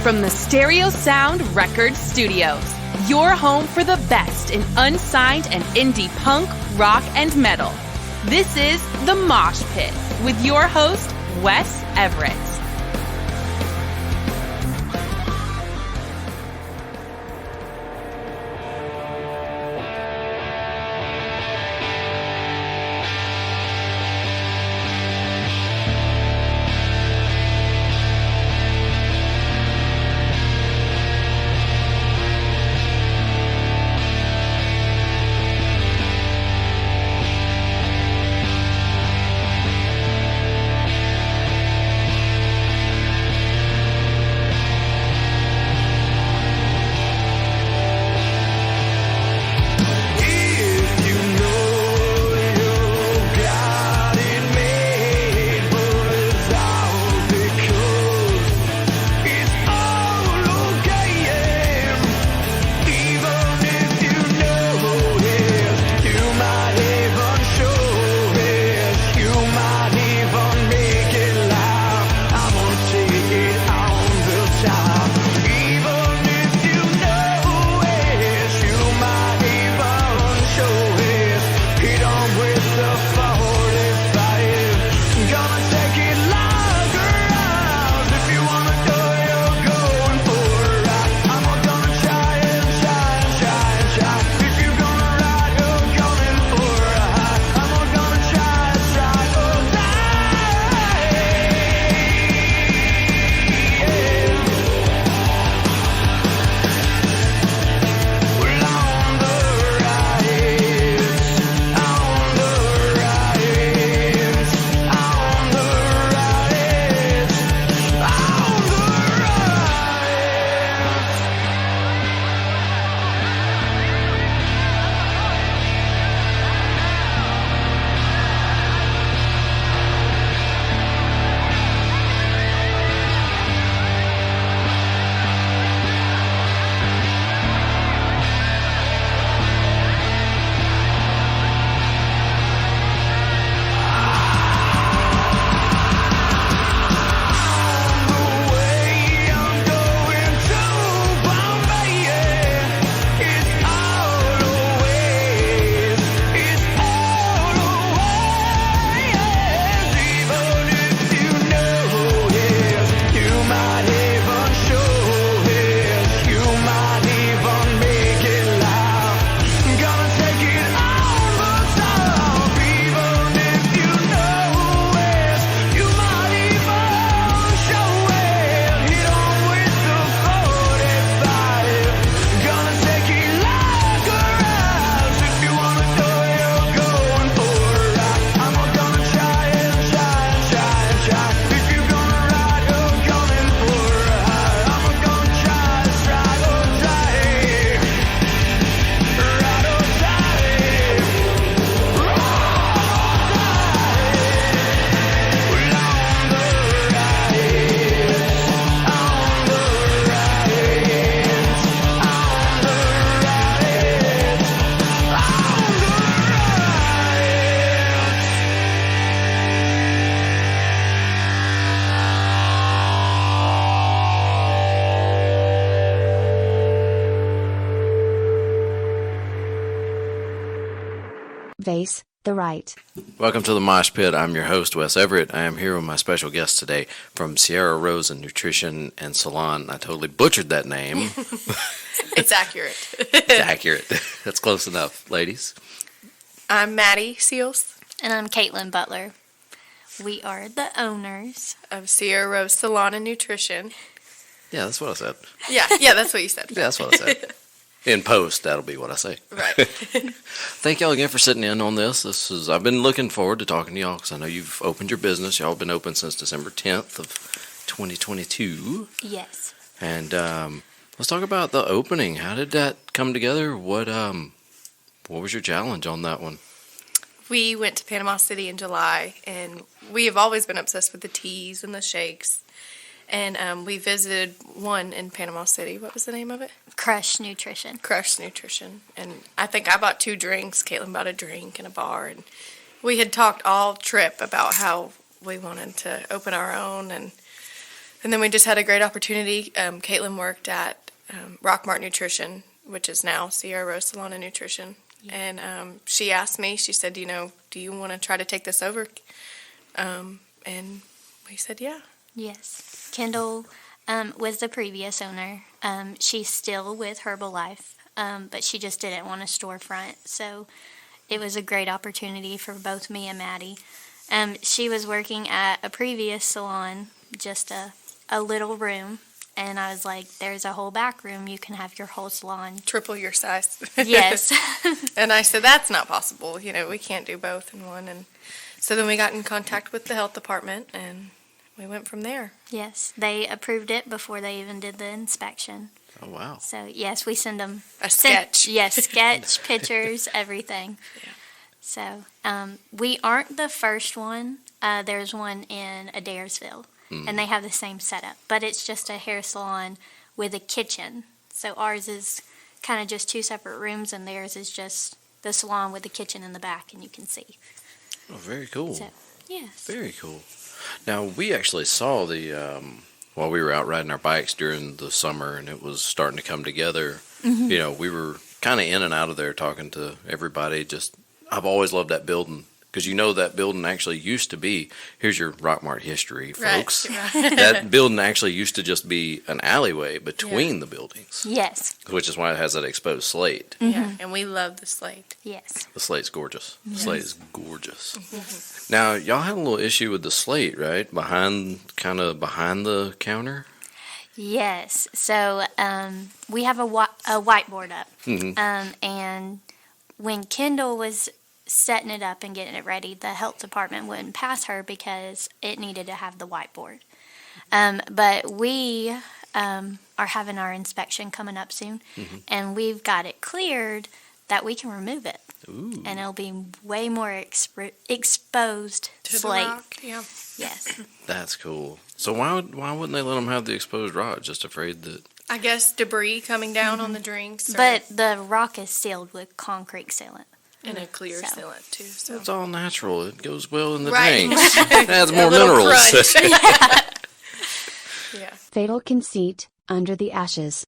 from the Stereo Sound Record Studios, your home for the best in unsigned and indie punk, rock, and metal. This is The Mosh Pit with your host, Wes Everett. Vase, the right. Welcome to the Mosh Pit. I'm your host, Wes Everett. I am here with my special guest today from Sierra Rose and Nutrition and Salon. I totally butchered that name. It's accurate. It's accurate. That's close enough, ladies. I'm Maddie Seals. And I'm Caitlin Butler. We are the owners Of Sierra Rose Salon and Nutrition. Yeah, that's what I said. Yeah, that's what you said. Yeah, that's what I said. In post, that'll be what I say. Right. Thank y'all again for sitting in on this. I've been looking forward to talking to y'all because I know you've opened your business. Y'all have been open since December 10th of 2022. Yes. And let's talk about the opening. How did that come together? What was your challenge on that one? We went to Panama City in July, and we have always been obsessed with the teas and the shakes. And we visited one in Panama City. What was the name of it? Crush Nutrition. Crush Nutrition. And I think I bought 2 drinks. Caitlin bought a drink and a bar. And we had talked all trip about how we wanted to open our own. And And then we just had a great opportunity. Caitlin worked at Rockmart Nutrition, which is now Sierra Rose Salon and Nutrition. Yeah. And she asked me, she said, do you want to try to take this over? And we said, yeah. Yes. Kendall was the previous owner. She's still with Herbalife, but she just didn't want a storefront. So it was a great opportunity for both me and Maddie. She was working at a previous salon, just a little room, and I was like, there's a whole back room. You can have your whole salon. Triple your size. Yes. And I said, that's not possible. We can't do both in one. And so then we got in contact with the health department, and we went from there. Yes, they approved it before they even did the inspection. Oh, wow. So, yes, we send them a sketch. Yes, sketch, pictures, everything. Yeah. So, we aren't the first one. There's one in Adairsville, and they have the same setup, but it's just a hair salon with a kitchen. So, ours is kind of just two separate rooms, and theirs is just the salon with the kitchen in the back, and you can see. Oh, very cool. So, yes. Very cool. Now, we actually saw while we were out riding our bikes during the summer and it was starting to come together, we were kind of in and out of there talking to everybody. I've always loved that building because that building actually used to be, here's your Rockmart history, folks. Right. That building actually used to just be an alleyway between the buildings. Yes. Which is why it has that exposed slate. Yeah, and we love the slate. Yes. The slate's gorgeous. The slate is gorgeous. Now, y'all had a little issue with the slate, right? Behind the counter? Yes. So we have a whiteboard up. And when Kendall was setting it up and getting it ready, the health department wouldn't pass her because it needed to have the whiteboard. But we are having our inspection coming up soon, and we've got it cleared that we can remove it. Ooh. And it'll be way more exposed to slate. The rock. Yeah. Yes. That's cool. So why wouldn't they let them have the exposed rock? Just afraid that... I guess debris coming down on the drinks. But the rock is sealed with concrete sealant. And a clear sealant, too. So. It's all natural. It goes well in the right. drinks. It adds more minerals. Yeah. Fatal conceit, under the ashes.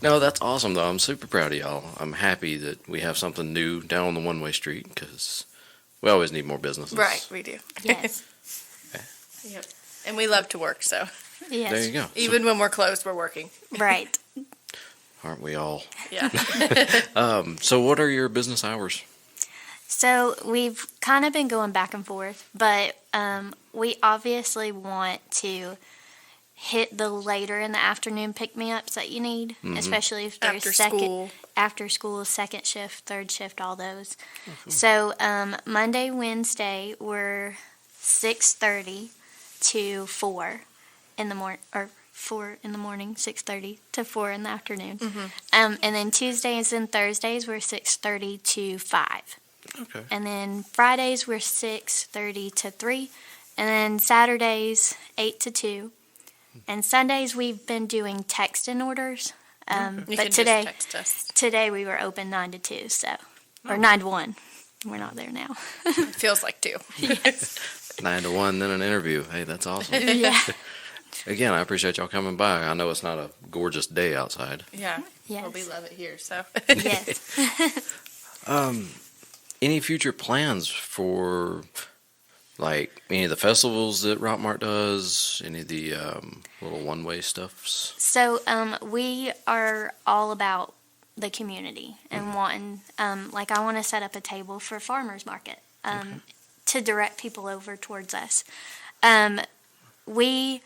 No, that's awesome, though. I'm super proud of y'all. I'm happy that we have something new down on the one-way street because we always need more businesses. Right, we do. Yes. Yep. And we love to work, so Yes. There you go. even when we're closed, we're working. Right. Aren't we all? Yeah. So what are your business hours? So we've kind of been going back and forth, but we obviously want to hit the later in the afternoon pick-me-ups that you need, especially if there's after school, second shift, third shift, all those. So Monday, Wednesday, we're 6:30 to 4 in the morning, or 4 in the morning, 6:30 to 4 in the afternoon. And then Tuesdays and Thursdays, we're 6:30 to 5. Okay. And then Fridays, we're 6:30 to 3. And then Saturdays, 8 to 2. And Sundays, we've been doing text-in orders. You But can today, just text us. today we were open 9 to 2, so, or 9 to 1. We're not there now. It feels like 2. 9 to 1, then an interview. Hey, that's awesome. Yeah. Again, I appreciate y'all coming by. I know it's not a gorgeous day outside. Yeah. Yes. Well, we love it here, so. Yes. Any future plans for, like, any of the festivals that Rockmart does? Any of the little one-way stuffs? So we are all about the community and wanting, like I want to set up a table for farmers market to direct people over towards us. We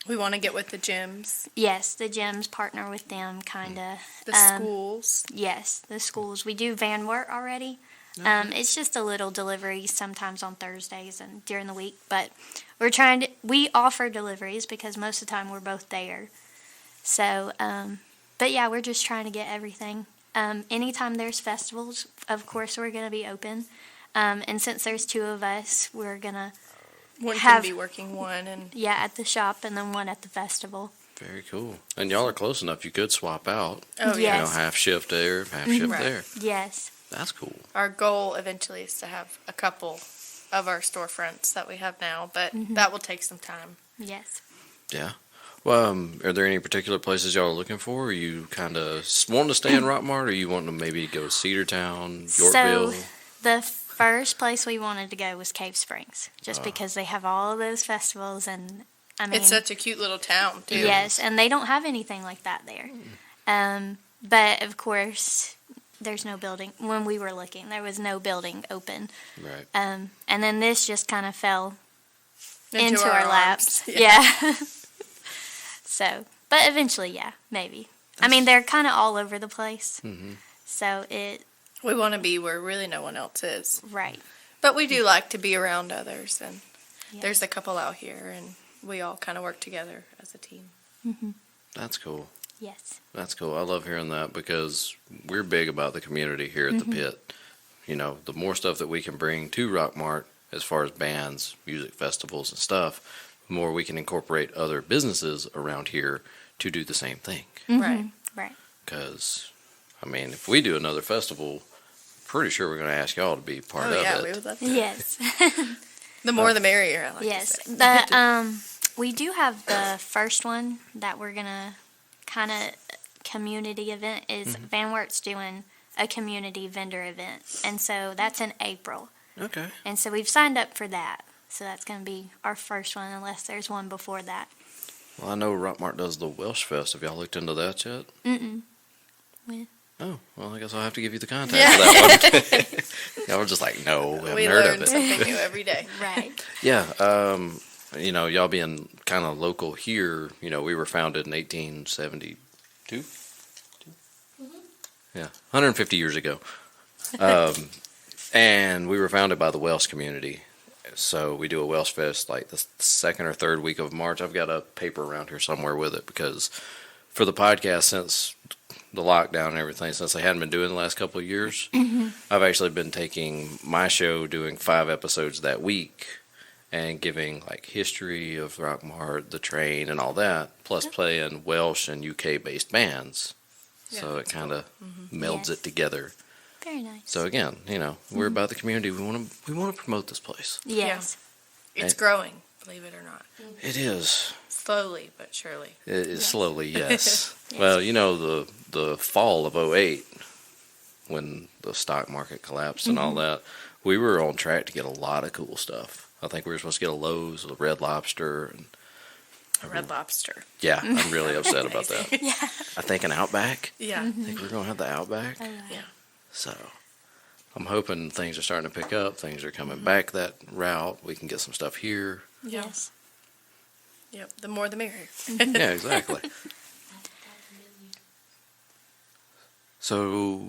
We want to get with the gyms, Yes, the gyms partner with them, kind of. the schools. Yes, the schools. We do van work already. It's just a little delivery sometimes on Thursdays and during the week, but we offer deliveries because most of the time we're both there. So, but yeah, we're just trying to get everything. Anytime there's festivals, of course, we're going to be open. And since there's 2 of us, we're going to, One have- can be working one, and at the shop and then one at the festival. Very cool. And y'all are close enough. You could swap out. oh You yeah. know, Yes. half shift there, half shift Right. there. Yes. That's cool. Our goal eventually is to have a couple of our storefronts that we have now, but that will take some time. Yes. Yeah. Well, are there any particular places y'all are looking for? Are you kind of wanting to stay in Rockmart, or you wanting to maybe go to Cedartown, Yorkville? So the first place we wanted to go was Cave Springs, just because they have all of those festivals, and I mean, It's such a cute little town, too. yes, and they don't have anything like that there. But of course, there's no building. When we were looking, there was no building open. Right. And then this just kind of fell into our our arms. laps. Yeah. So, but eventually, yeah, maybe. I mean, they're kind of all over the place. So We want to be where really no one else is. right. But we do like to be around others, and Yeah. there's a couple out here, and we all kind of work together as a team. That's cool. Yes. That's cool. I love hearing that because we're big about the community here at the pit. You know, the more stuff that we can bring to Rockmart as far as bands, music festivals, and stuff, the more we can incorporate other businesses around here to do the same thing. Right. Right. Because, I mean, if we do another festival, pretty sure we're going to ask y'all to be part Oh, of yeah, it. we would love to. Yes. The more the merrier, I like Yes. to say. The we do have the first one that we're gonna kind of community event is VanWorks doing a community vendor event, and so that's in April, Okay. and so we've signed up for that. So that's gonna be our first one, unless there's one before that. Well, I know Rockmart does the Welsh Fest. Have y'all looked into that yet? When- Oh, well, I guess I'll have to give you the contact for that one. Y'all were just like, no, we We haven't heard learn of it. something new every day. Right. Yeah, you know, y'all being kind of local here, you know, we were founded in 1872. Yeah, 150 years ago. And we were founded by the Welsh community. So we do a Welsh Fest like the second or third week of March. I've got a paper around here somewhere with it because for the podcast, since the lockdown and everything, since I hadn't been doing the last couple of years, I've actually been taking my show, doing 5 episodes that week, and giving like history of Rockmart, the train, and all that, plus playing Welsh and UK based bands. So it kind of melds Yes. it together. Very nice. So again, you know, we're about the community. We want to promote this place. Yes. It's growing, believe it or not. It is. Slowly but surely. It is slowly, yes. Yes. Well, the fall of '08, when the stock market collapsed and all that, we were on track to get a lot of cool stuff. I think we were supposed to get a Lowe's, a Red Lobster, and Red Lobster. yeah, I'm really upset about that. Yeah. I think an Outback. Yeah. I think we're gonna have the Outback. Yeah. So I'm hoping things are starting to pick up. Things are coming back that route. We can get some stuff here. Yes. Yep. The more the merrier. Yeah, exactly. So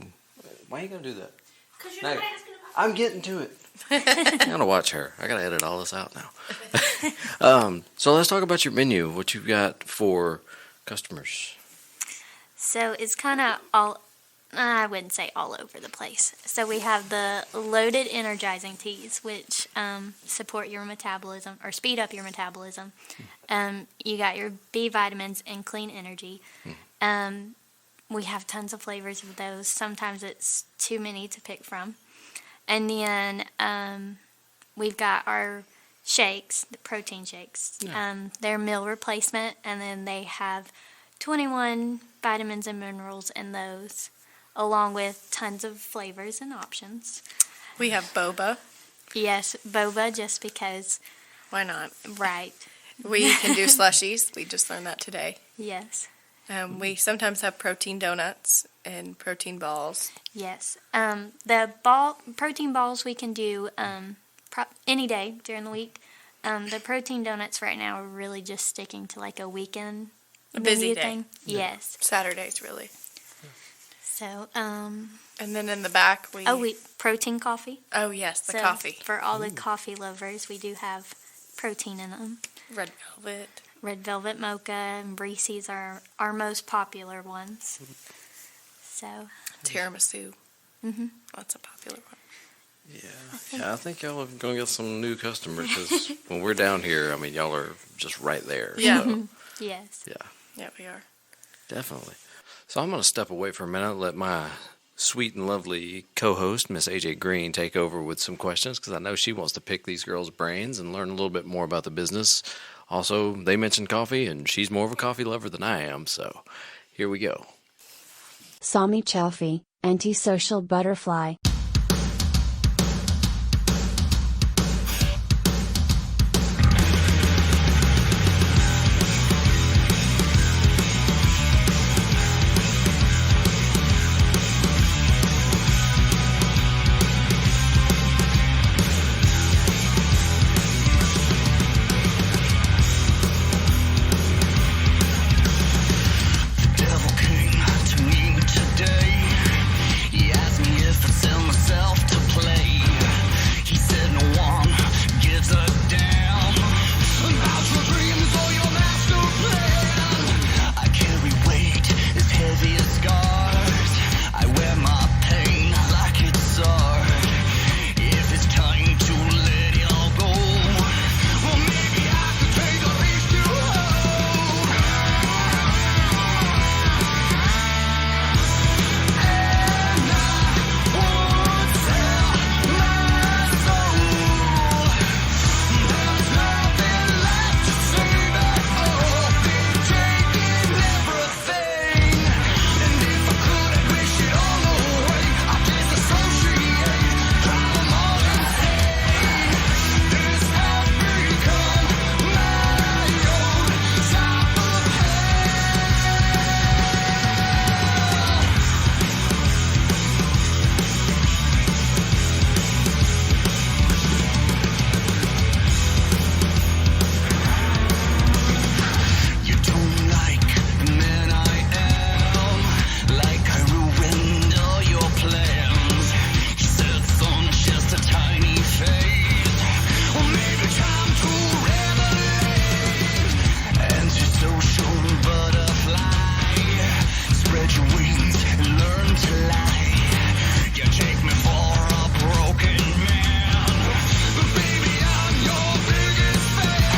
why are you gonna do that? Because you're No. not asking about I'm getting to it. I gotta watch her. I gotta edit all this out now. So let's talk about your menu. What you've got for customers. So it's kind of all, I wouldn't say all over the place. So we have the loaded energizing teas, which support your metabolism or speed up your metabolism. You got your B vitamins and clean energy. We have tons of flavors of those. Sometimes it's too many to pick from. And then we've got our shakes, the protein shakes. They're meal replacement, and then they have 21 vitamins and minerals in those, along with tons of flavors and options. We have boba. Yes, boba, just because, Why not? right. We can do slushies. We just learned that today. Yes, We sometimes have protein donuts and protein balls. yes. The protein balls we can do any day during the week. The protein donuts right now are really just sticking to like a weekend A busy menu day. thing. Yes. Saturdays, really. So, And then in the back, protein coffee. Oh, yes, the So coffee. For all the coffee lovers, we do have protein in them. Red velvet. Red Velvet Mocha and Reese's are our most popular ones. So, Tiramisu. That's a popular one. Yeah, I think y'all are gonna get some new customers because when we're down here, I mean, y'all are just right there. Yeah. So, yes. yeah, Yeah, we are. definitely. So I'm gonna step away for a minute, let my sweet and lovely co-host, Miss AJ Green, take over with some questions because I know she wants to pick these girls' brains and learn a little bit more about the business. Also, they mentioned coffee, and she's more of a coffee lover than I am, so here we go. Sami Chalfie, antisocial butterfly. Devil came to me today. He asked me if I'd sell myself to play. He said no one gives a damn about your dreams or your master plan. I carry weight as heavy as scars. I wear my pain like it's art. If it's time to let it all go, well maybe I could take a piece to hold. You don't like the man I am, like I ruined all your plans. He said, son, just a tiny phase, or maybe time to revelate. Antisocial butterfly, spread your wings and learn to lie. You take me for a broken man, but baby, I'm your biggest fan.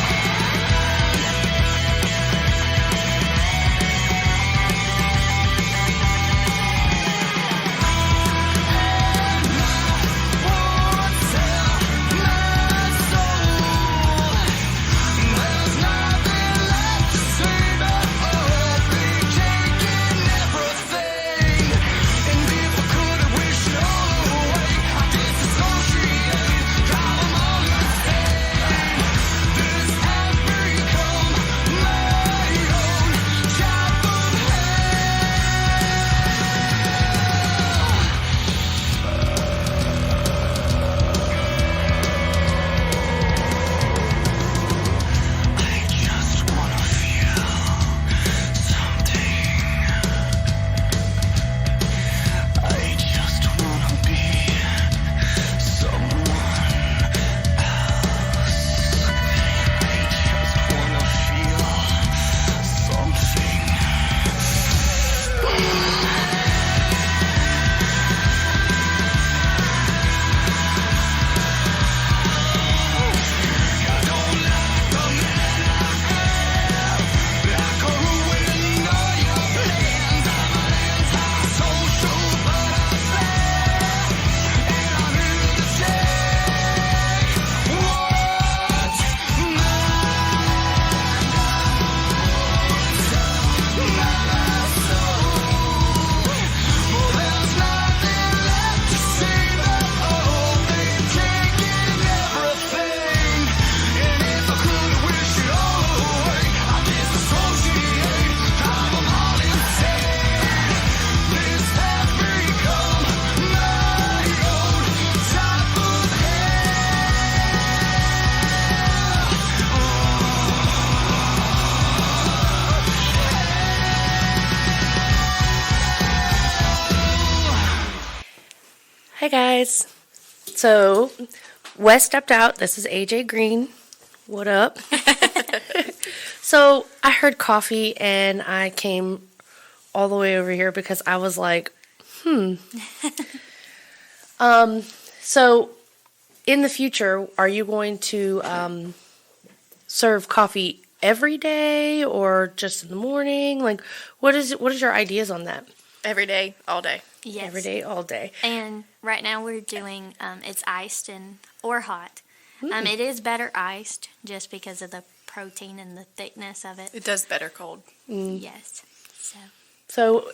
Hi guys. So, Wes stepped out. This is AJ Green. What up? So, I heard coffee and I came all the way over here because I was like, So, in the future, are you going to serve coffee every day or just in the morning? Like, what is your ideas on that? Every day, all day. Yes. Every day, all day. And right now we're doing it's iced or hot. It is better iced just because of the protein and the thickness of it. It does better cold. Yes. So,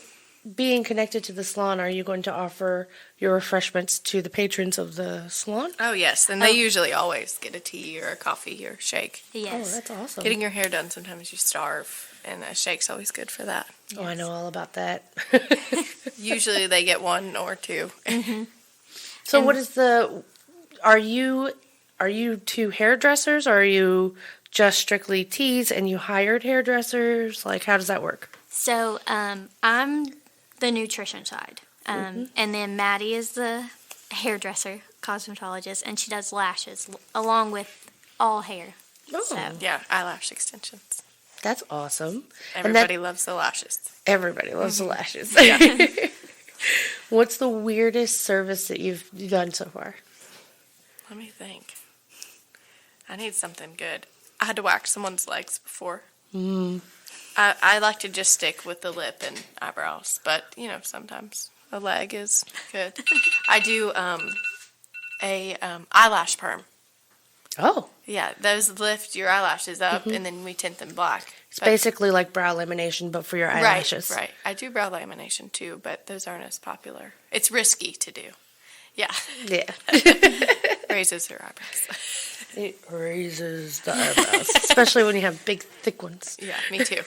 being connected to the salon, are you going to offer your refreshments to the patrons of the salon? Oh, yes. And they usually always get a tea or a coffee or a shake. Yes. Oh, that's awesome. Getting your hair done, sometimes you starve, and a shake's always good for that. Oh, I know all about that. Usually they get one or two. So, what is are you two hairdressers, or are you just strictly teas and you hired hairdressers? Like, how does that work? So I'm the nutrition side. And then Maddie is the hairdresser, cosmetologist, and she does lashes along with all hair. Oh, So Yeah, eyelash extensions. that's awesome. And Everybody loves the lashes. everybody loves the lashes. What's the weirdest service that you've done so far? Let me think. I need something good. I had to wax someone's legs before. I like to just stick with the lip and eyebrows, but, sometimes a leg is good. I do a eyelash perm. Oh, Yeah, those lift your eyelashes up, and then we tint them black. it's basically like brow lamination, but for your eyelashes. Right. I do brow lamination, too, but those aren't as popular. It's risky to do. Yeah. Yeah. Raises her eyebrows. It raises the eyebrows, especially when you have big, thick ones. Yeah, me too.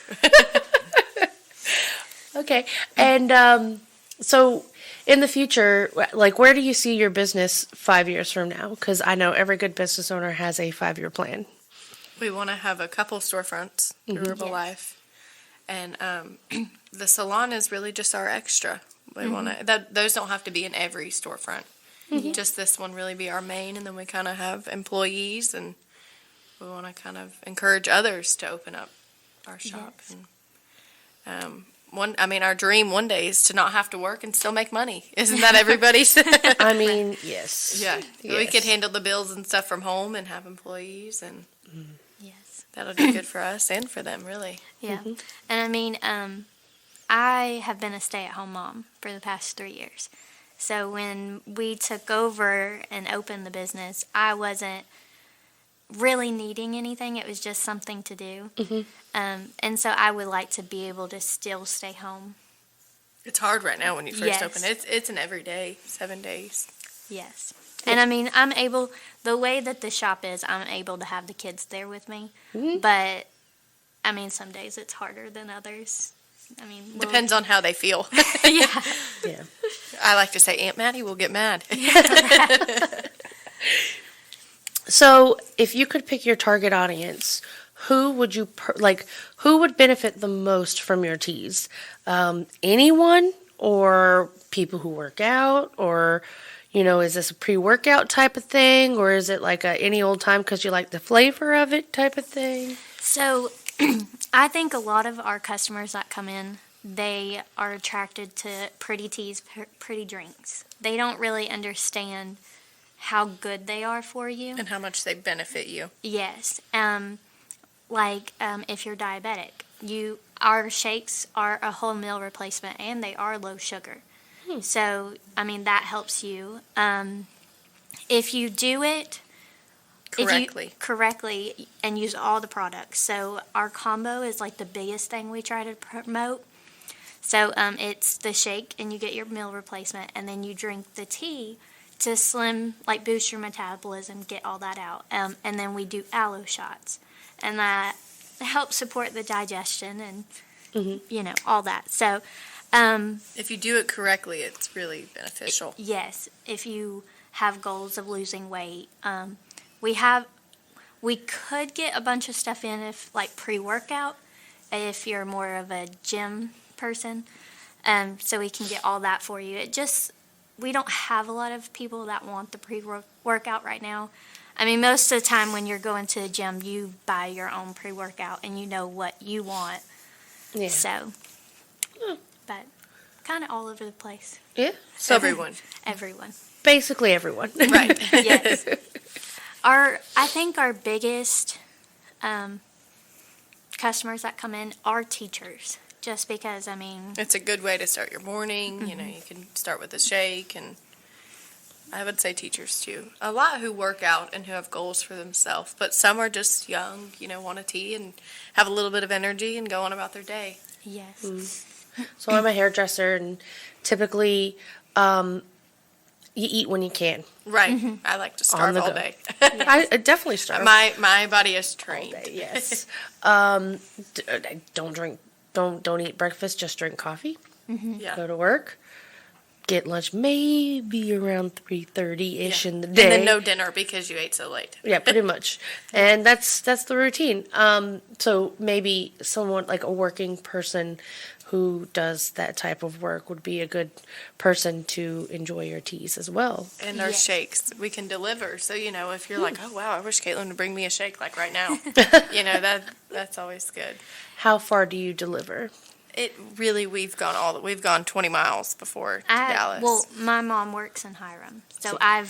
Okay. And so in the future, like, where do you see your business 5 years from now? Because I know every good business owner has a 5-year plan. We want to have a couple storefronts through Herbalife. And the salon is really just our extra. We want to, those don't have to be in every storefront. Just this one really be our main, and then we kind of have employees, and we want to kind of encourage others to open up our shop. And our dream one day is to not have to work and still make money. Isn't that everybody's? I mean, yes. Yeah, we Yes. could handle the bills and stuff from home and have employees, and yes. that'll be good for us and for them, really. Yeah. And I have been a stay-at-home mom for the past 3 years. So when we took over and opened the business, I wasn't really needing anything. It was just something to do. And so I would like to be able to still stay home. It's hard right now when you first Yes. open. It's an everyday, 7 days. Yes. And I'm able, the way that the shop is, I'm able to have the kids there with me. But, some days it's harder than others. Depends on how they feel. Yeah. Yeah. I like to say Aunt Maddie will get mad. So, if you could pick your target audience, who would you who would benefit the most from your teas? Anyone, or people who work out, or is this a pre-workout type of thing, or is it like a any old time because you like the flavor of it type of thing? So I think a lot of our customers that come in, they are attracted to pretty teas, pretty drinks. They don't really understand how good they are for you. And how much they benefit you. Yes. If you're diabetic, our shakes are a whole meal replacement, and they are low sugar. So, that helps you. If you do it correctly and use all the products. So our combo is like the biggest thing we try to promote. So it's the shake, and you get your meal replacement, and then you drink the tea to boost your metabolism, get all that out. And then we do aloe shots, and that helps support the digestion and, all that. So if you do it correctly, it's really beneficial. yes, if you have goals of losing weight, we could get a bunch of stuff in if pre-workout, if you're more of a gym person. So we can get all that for you. we don't have a lot of people that want the pre-workout right now. I mean, most of the time when you're going to the gym, you buy your own pre-workout and you know what you want. Yeah. So, but kind of all over the place. Yeah. So everyone. Everyone. Basically everyone. Right. Yes. I think our biggest customers that come in are teachers. Just because, I mean... It's a good way to start your morning. You know, you can start with a shake, and I would say teachers, too. A lot who work out and who have goals for themselves, but some are just young, you know, want a tea and have a little bit of energy and go on about their day. Yes. So I'm a hairdresser, and typically you eat when you can. Right. I like to starve the all go. day. I definitely starve. My body is trained. Yes. Don't drink. Don't eat breakfast. Just drink coffee. Yeah. Go to work. Get lunch maybe around 3:30ish in the day. And then no dinner because you ate so late. Yeah, pretty much. And that's the routine. So maybe someone like a working person who does that type of work would be a good person to enjoy your teas as well. And our shakes we can deliver. So, you know, if you're like, oh, wow, I wish Caitlin would bring me a shake like right now. You know, that's always good. How far do you deliver? It really, we've gone 20 miles before to Dallas. Well, my mom works in Hiram, so I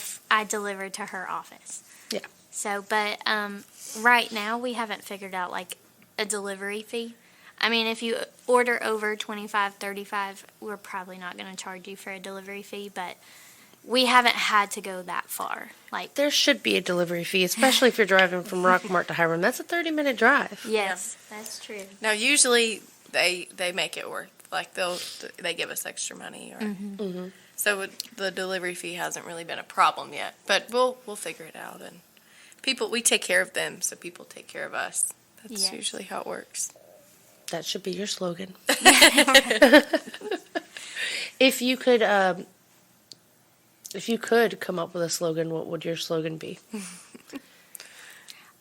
delivered to her office. Yeah. So, but right now we haven't figured out like a delivery fee. I mean, if you order over $25, $35, we're probably not going to charge you for a delivery fee, but we haven't had to go that far. Like, There should be a delivery fee, especially if you're driving from Rockmart to Hiram. That's a 30-minute drive. yes, that's true. Now, usually they make it worth. Like they give us extra money, or so the delivery fee hasn't really been a problem yet. But we'll figure it out. And we take care of them, so people take care of us. That's Yes. usually how it works. That should be your slogan. If you could come up with a slogan, what would your slogan be?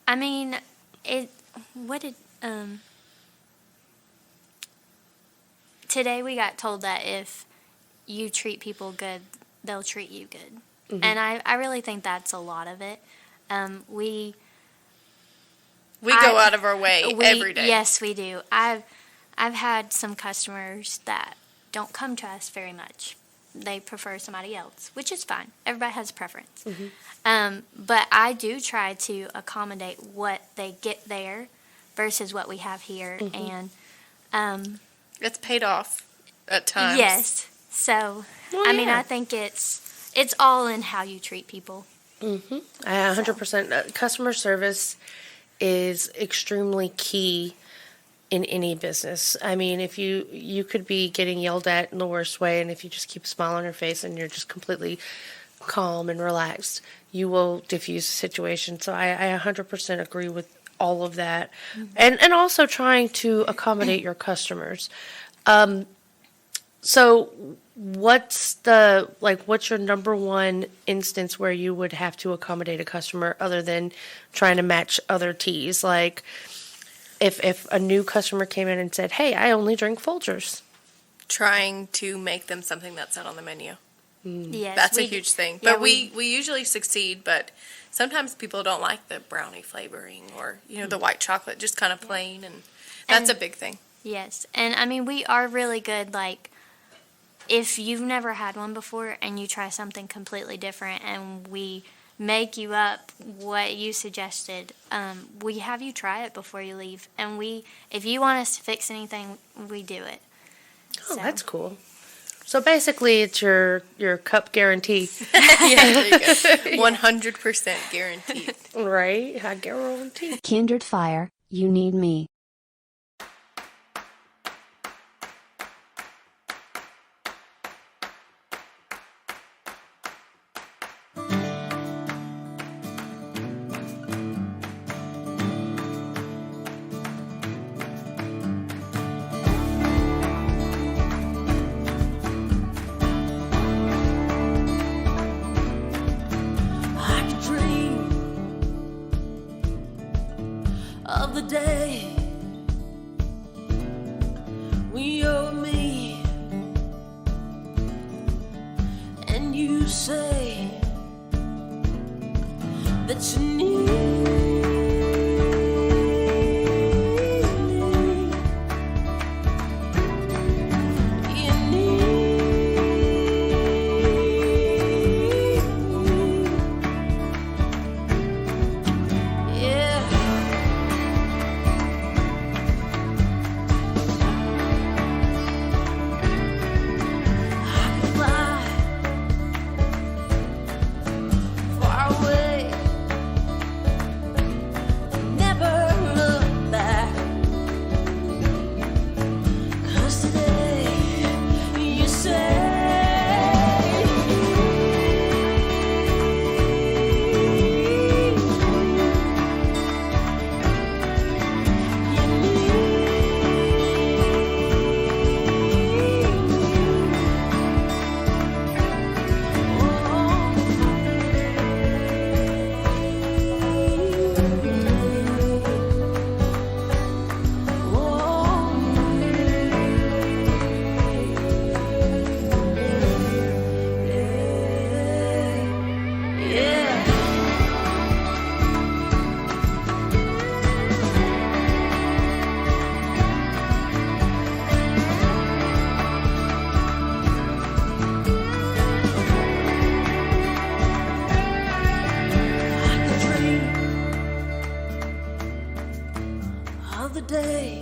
I mean, today we got told that if you treat people good, they'll treat you good. And I really think that's a lot of it. We go out of our way every day. Yes, we do. I've had some customers that don't come to us very much. They prefer somebody else, which is fine. Everybody has a preference. But I do try to accommodate what they get there versus what we have here. And It's paid off at times. yes, so I mean, I think it's all in how you treat people. 100%. Customer service is extremely key in any business. I mean, if you could be getting yelled at in the worst way, and if you just keep a smile on your face and you're just completely calm and relaxed, you will diffuse the situation. So I 100% agree with all of that. And also trying to accommodate your customers. So what's your number one instance where you would have to accommodate a customer other than trying to match other teas? Like if a new customer came in and said, hey, I only drink Folgers. Trying to make them something that's not on the menu. Yes, That's a huge thing. yeah, But we usually succeed, but sometimes people don't like the brownie flavoring or, the white chocolate, just kind of plain, and that's a big thing. Yes, and I mean, we are really good, like, if you've never had one before and you try something completely different and we make you up what you suggested, we have you try it before you leave. And if you want us to fix anything, we do it. Oh, that's cool. So basically, it's your cup guarantee. Yeah, there you go. 100% guaranteed. Right? I guarantee. Kindred Fire, you need me. I could dream of the day when you and me and you of the day.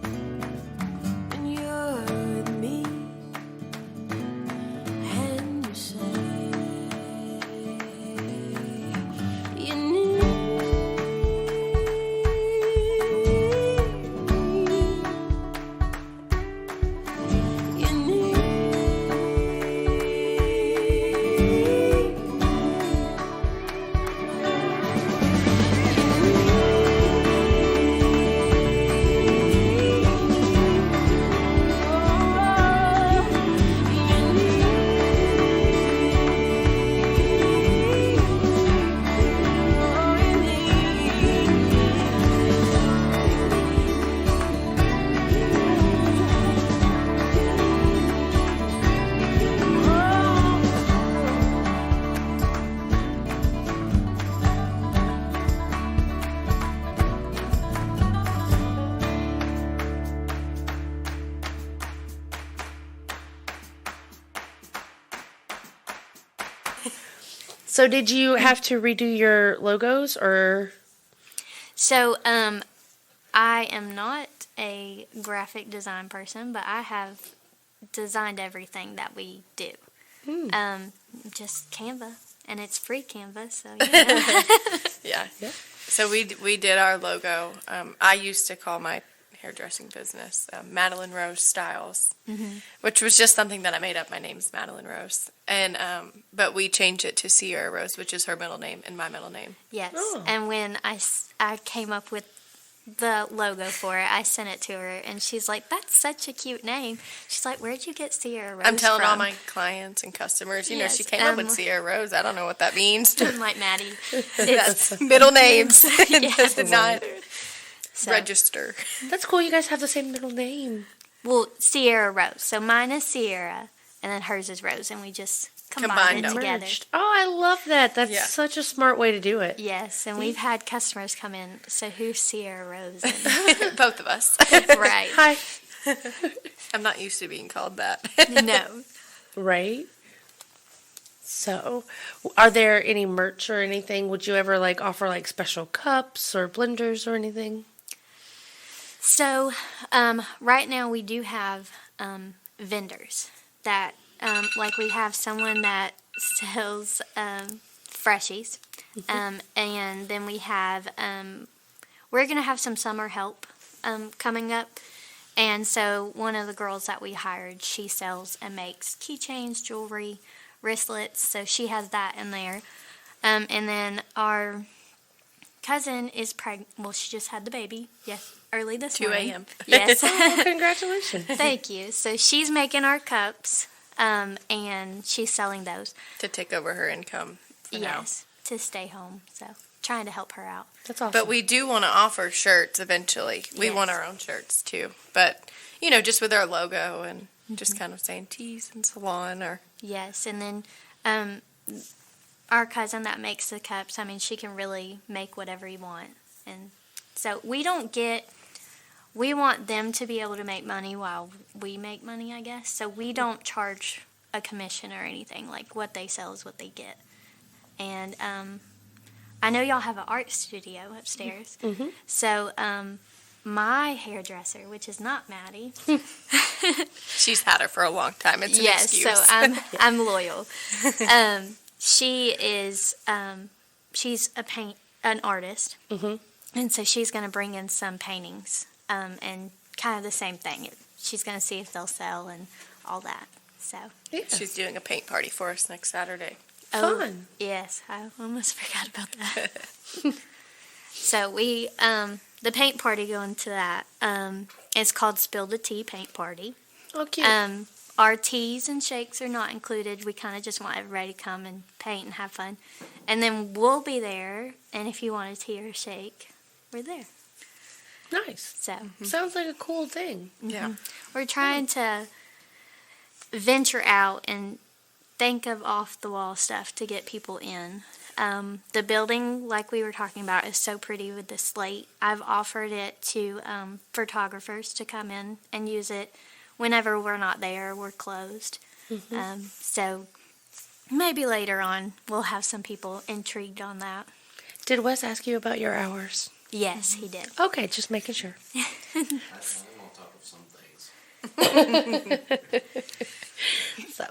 And you're with me. And you say you need me. You need So did you have to redo your logos or? So, I am not a graphic design person, but I have designed everything that we do. Just Canva, and it's free Canva, so Yeah. So we did our logo. I used to call my hairdressing business Madeline Rose Styles, which was just something that I made up. My name's Madeline Rose, and but we changed it to Sierra Rose, which is her middle name and my middle name. Yes. Oh. And when I came up with the logo for it, I sent it to her, and she's like, "That's such a cute name." She's like, "Where'd you get Sierra Rose I'm telling all from?" my clients and customers, you know, Yes, she came up with Sierra Rose. I don't know what that means. I'm like, Maddie, That's middle names. It Yes. does not So- register. That's cool. You guys have the same middle name. well, Sierra Rose. So mine is Sierra, and then hers is Rose, and we just combined Combined it them. together. Merged. Oh, I love that. That's Yeah. such a smart way to do it. Yes, and we've had customers come in. So who's Sierra Rose? And, Both of us. right? Hi. I'm not used to being called that. No. Right. So, are there any merch or anything? Would you ever like offer like special cups or blenders or anything? So, right now we do have vendors that, like we have someone that sells freshies, and then we have, we're going to have some summer help coming up. And so one of the girls that we hired, she sells and makes keychains, jewelry, wristlets, so she has that in there. And then our cousin is pregnant. Well, she just had the baby. Yes, early this 2 morning. a.m. Yes. Oh, congratulations. Thank you. So she's making our cups, and she's selling those. To take over her income for now. Yes, to stay home. So trying to help her out. That's awesome. But we do want to offer shirts eventually. We Yes. want our own shirts too. But, you know, just with our logo and just kind of saying Tees and Salon or... Yes, and then our cousin that makes the cups, I mean, she can really make whatever you want. And so we want them to be able to make money while we make money, I guess. So we don't charge a commission or anything. Like, what they sell is what they get. And I know y'all have an art studio upstairs. Mm-hmm. So my hairdresser, which is not Maddie. She's had her for a long time. It's an Yes, excuse. so I'm loyal. She is she's an artist, and so she's going to bring in some paintings, and kind of the same thing. She's going to see if they'll sell and all that. So yeah. She's doing a paint party for us next Saturday. Fun. yes, I almost forgot about that. So we the paint party going to that. It's called Spill the Tea Paint Party. Oh, cute. Our teas and shakes are not included. We kind of just want everybody to come and paint and have fun. And then we'll be there, and if you want a tea or a shake, we're there. Nice. So Sounds like a cool thing. Yeah. we're trying to venture out and think of off-the-wall stuff to get people in. The building, like we were talking about, is so pretty with the slate. I've offered it to photographers to come in and use it whenever we're not there, we're closed. So maybe later on we'll have some people intrigued on that. Did Wes ask you about your hours? Yes, he did. Okay, just making sure. I'm on top of some things. So,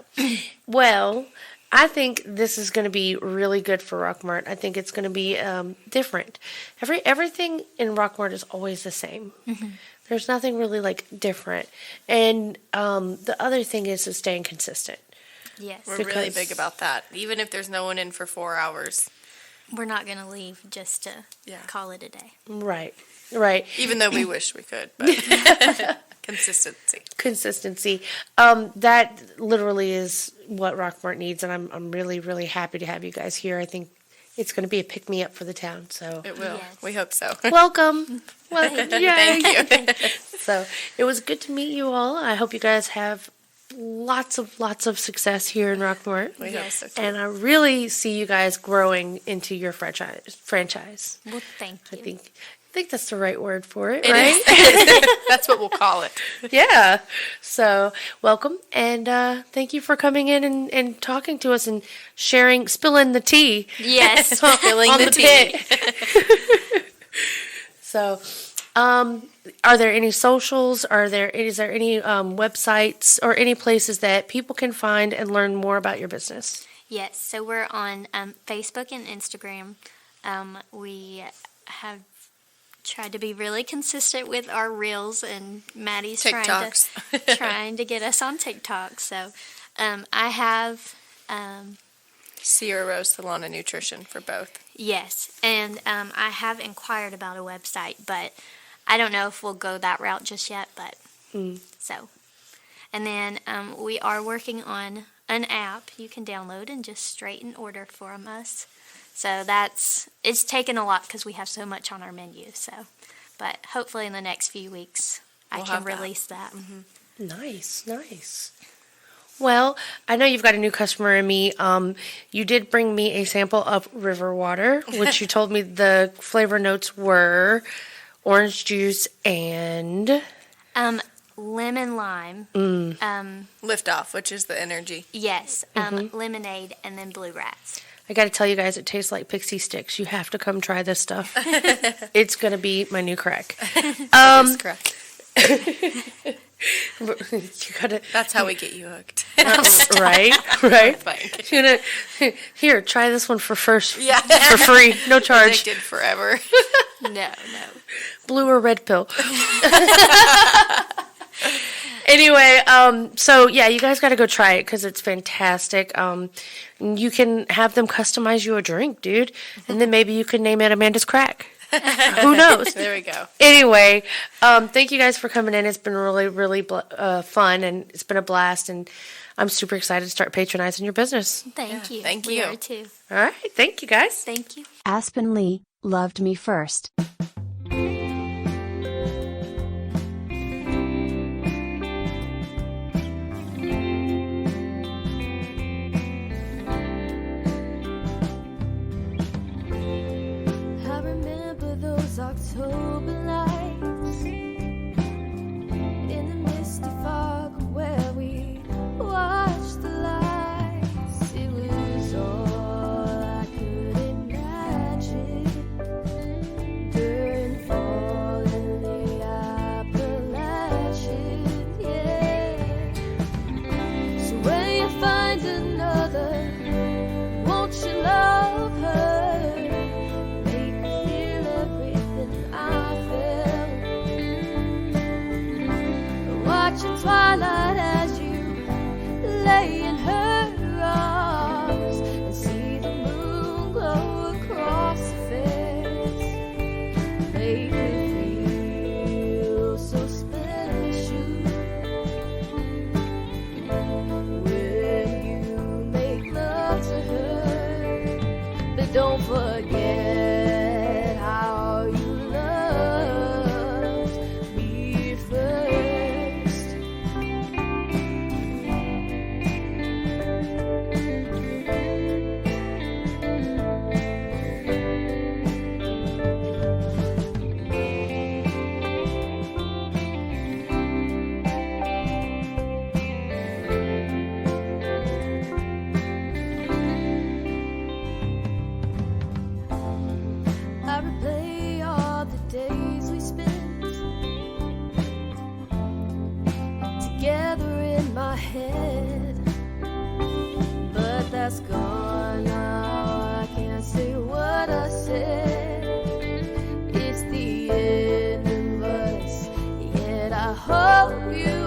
well, I think this is going to be really good for Rockmart. I think it's going to be different. Everything in Rockmart is always the same. There's nothing really like different. And the other thing is staying consistent. Yes. We're really Because- big about that. Even if there's no one in for 4 hours. We're not going to leave just to Yeah. call it a day. Right. Right. Even though we wish we could. But consistency. Consistency. That literally is what Rockmart needs, and I'm really, really happy to have you guys here. I think it's going to be a pick me up for the town. So It will. Yes. We hope so. welcome. Welcome. Yay. Thank you. So it was good to meet you all. I hope you guys have lots of success here in Rockmart. We hope so too. And I really see you guys growing into your franchise. Well, thank I you. think that's the right word for it, It right? is. That's what we'll call it. Yeah. So welcome, and thank you for coming in and talking to us and spilling the tea. Yes. Spilling on the the tea. pit. So, are there any socials? Is there any websites or any places that people can find and learn more about your business? Yes, so we're on Facebook and Instagram. We have tried to be really consistent with our reels, and Maddie's TikToks. trying to get us on TikTok. So I have, Sierra Rose Salon and Nutrition for both. yes, and I have inquired about a website, but I don't know if we'll go that route just yet. But so, and then we are working on an app you can download and just straighten order from us. So it's taken a lot because we have so much on our menu. So, but hopefully in the next few weeks I We'll can have that. release that. Nice. Well, I know you've got a new customer in me. You did bring me a sample of river water, which you told me the flavor notes were orange juice and Lemon lime, Lift Off, which is the energy. yes, lemonade, and then blue rats. I got to tell you guys, it tastes like pixie sticks. You have to come try this stuff. It's going to be my new crack. That's correct. You got to, That's how we get you hooked. right? Thank You're gonna, here, try this one for Yeah. for free, no charge. Addicted forever. No. Blue or red pill. Anyway, so yeah, you guys got to go try it because it's fantastic. You can have them customize you a drink, dude, and then maybe you can name it Amanda's Crack. Who knows? There we go. Anyway, thank you guys for coming in. It's been really, really fun, and it's been a blast, and I'm super excited to start patronizing your business. Thank you. thank We you. are too. All right, thank you guys. Thank you. Aspen Lee loved me first. I remember those October nights in the misty fog where we watched the lights. It was all I could imagine during fall in the Appalachians. Yeah. So when you find another, won't you love her? Make me feel everything I felt. Watching twilight as you lay in her arms and see the moon glow across her face. Make me feel so special when you make love to her. But don't forget how you loved me first. head, but that's gone now. I can't say what I said. It's the end of us, yet I hope you